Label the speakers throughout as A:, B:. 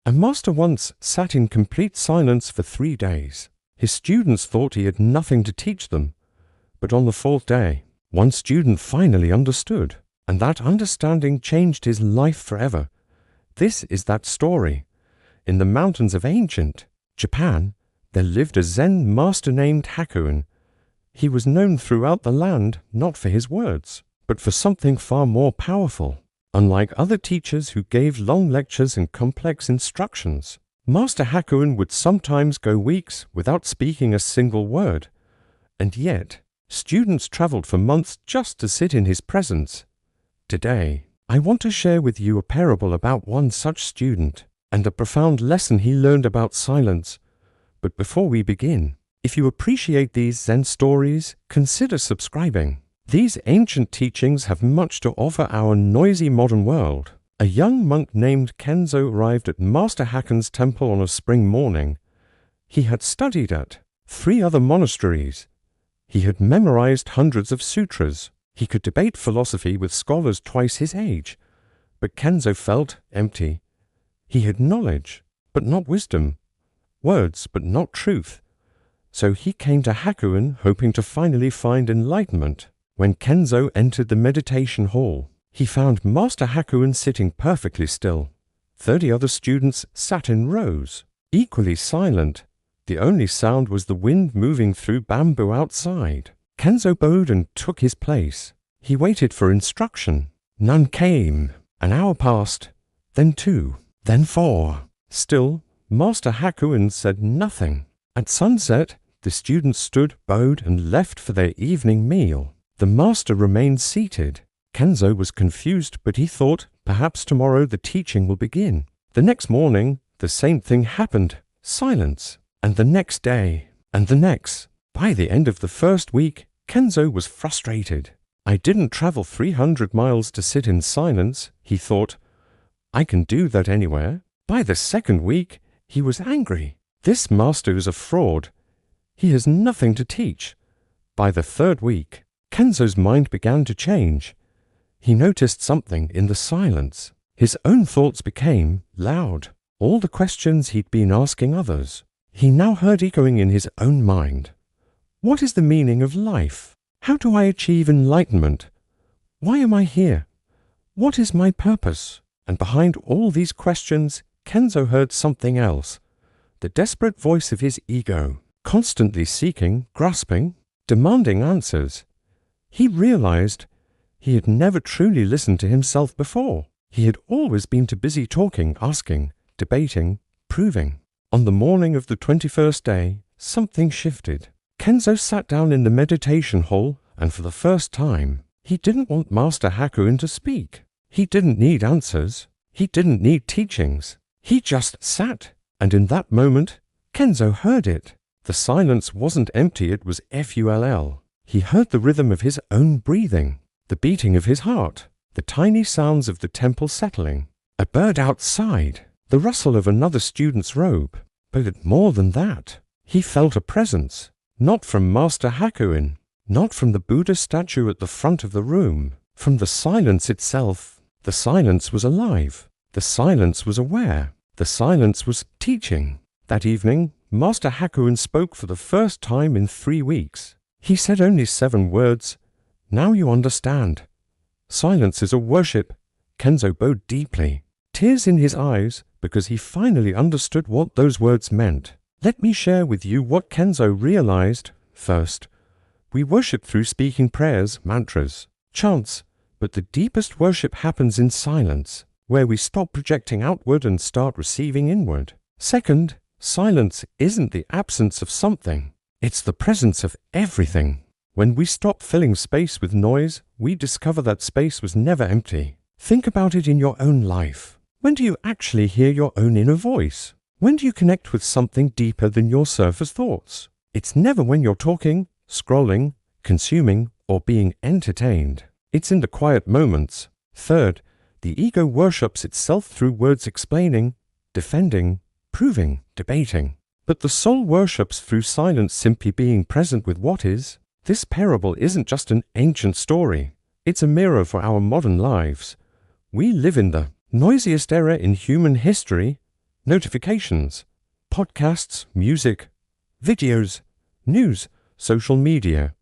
A: A master once sat in complete silence for 3 days. His students thought he had nothing to teach them, but on the 4th day, one student finally understood, and that understanding changed his life forever. This is that story. In the mountains of ancient Japan, there lived a Zen master named Hakuin. He was known throughout the land not for his words, but for something far more powerful. Unlike other teachers who gave long lectures and complex instructions, Master Hakuin would sometimes go weeks without speaking a single word, and yet students traveled for months just to sit in his presence. Today, I want to share with you a parable about one such student and a profound lesson he learned about silence. But before we begin, if you appreciate these Zen stories, consider subscribing. These ancient teachings have much to offer our noisy modern world. A young monk named Kenzo arrived at Master Hakuin's temple on a spring morning. He had studied at 3 other monasteries. He had memorized hundreds of sutras. He could debate philosophy with scholars twice his age. But Kenzo felt empty. He had knowledge, but not wisdom. Words, but not truth. So he came to Hakuin hoping to finally find enlightenment. When Kenzo entered the meditation hall, he found Master Hakuin sitting perfectly still. 30 other students sat in rows, equally silent. The only sound was the wind moving through bamboo outside. Kenzo bowed and took his place. He waited for instruction. None came. An hour passed, then 2, then 4. Still, Master Hakuin said nothing. At sunset, the students stood, bowed, and left for their evening meal. The master remained seated. Kenzo was confused, but he thought, perhaps tomorrow the teaching will begin. The next morning, the same thing happened. Silence. And the next day, and the next. By the end of the first week, Kenzo was frustrated. I didn't travel 300 miles to sit in silence, he thought. I can do that anywhere. By the second week, he was angry. This master is a fraud. He has nothing to teach. By the 3rd week, Kenzo's mind began to change. He noticed something in the silence. His own thoughts became loud. All the questions he'd been asking others, he now heard echoing in his own mind. What is the meaning of life? How do I achieve enlightenment? Why am I here? What is my purpose? And behind all these questions, Kenzo heard something else. The desperate voice of his ego, constantly seeking, grasping, demanding answers. He realized he had never truly listened to himself before. He had always been too busy talking, asking, debating, proving. On the morning of the 21st day, something shifted. Kenzo sat down in the meditation hall, and for the first time, he didn't want Master Hakuin to speak. He didn't need answers. He didn't need teachings. He just sat, and in that moment, Kenzo heard it. The silence wasn't empty, it was full. He heard the rhythm of his own breathing, the beating of his heart, the tiny sounds of the temple settling, a bird outside, the rustle of another student's robe. But more than that, he felt a presence, not from Master Hakuin, not from the Buddha statue at the front of the room, from the silence itself. The silence was alive. The silence was aware. The silence was teaching. That evening, Master Hakuin spoke for the first time in 3 weeks. He said only 7 words. Now you understand. Silence is a worship. Kenzo bowed deeply, tears in his eyes, because he finally understood what those words meant. Let me share with you what Kenzo realized. First, we worship through speaking prayers, mantras, chants, but the deepest worship happens in silence, where we stop projecting outward and start receiving inward. Second, silence isn't the absence of something. It's the presence of everything. When we stop filling space with noise, we discover that space was never empty. Think about it in your own life. When do you actually hear your own inner voice? When do you connect with something deeper than your surface thoughts? It's never when you're talking, scrolling, consuming, or being entertained. It's in the quiet moments. Third, the ego worships itself through words explaining, defending, proving, debating. But the soul worships through silence, simply being present with what is. This parable isn't just an ancient story. It's a mirror for our modern lives. We live in the noisiest era in human history, notifications, podcasts, music, videos, news, social media.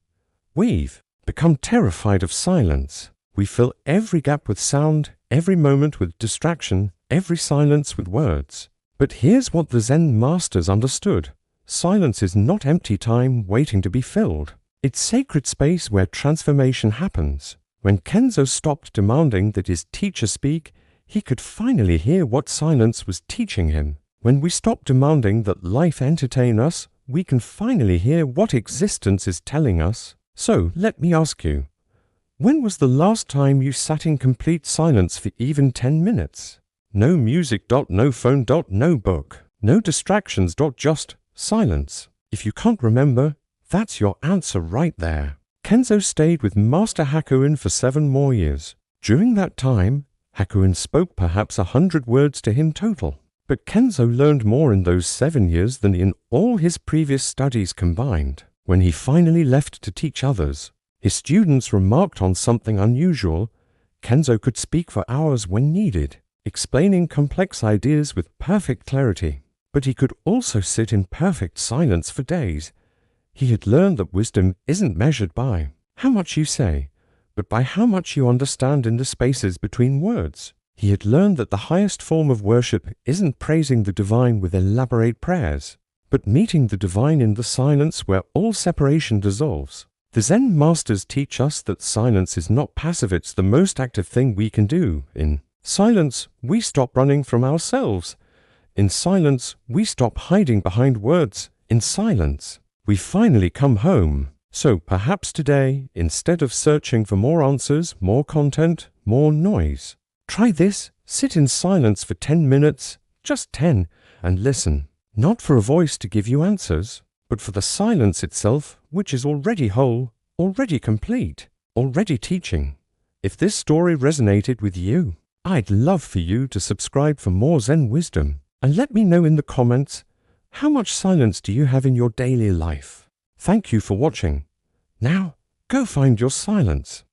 A: We've become terrified of silence. We fill every gap with sound, every moment with distraction, every silence with words. But here's what the Zen masters understood. Silence is not empty time waiting to be filled. It's sacred space where transformation happens. When Kenzo stopped demanding that his teacher speak, he could finally hear what silence was teaching him. When we stop demanding that life entertain us, we can finally hear what existence is telling us. So, let me ask you, when was the last time you sat in complete silence for even 10 minutes? No music, no phone, no book. No distractions, just silence. If you can't remember, that's your answer right there. Kenzo stayed with Master Hakuin for 7 more years. During that time, Hakuin spoke perhaps 100 words to him total. But Kenzo learned more in those 7 years than in all his previous studies combined. When he finally left to teach others, his students remarked on something unusual. Kenzo could speak for hours when needed, explaining complex ideas with perfect clarity. But he could also sit in perfect silence for days. He had learned that wisdom isn't measured by how much you say, but by how much you understand in the spaces between words. He had learned that the highest form of worship isn't praising the divine with elaborate prayers, but meeting the divine in the silence where all separation dissolves. The Zen masters teach us that silence is not passive, it's the most active thing we can do. In silence, we stop running from ourselves. In silence, we stop hiding behind words. In silence, we finally come home. So perhaps today, instead of searching for more answers, more content, more noise, try this. Sit in silence for 10 minutes, just 10, and listen. Not for a voice to give you answers, but for the silence itself, which is already whole, already complete, already teaching. If this story resonated with you, I'd love for you to subscribe for more Zen wisdom, and let me know in the comments, how much silence do you have in your daily life? Thank you for watching. Now, go find your silence.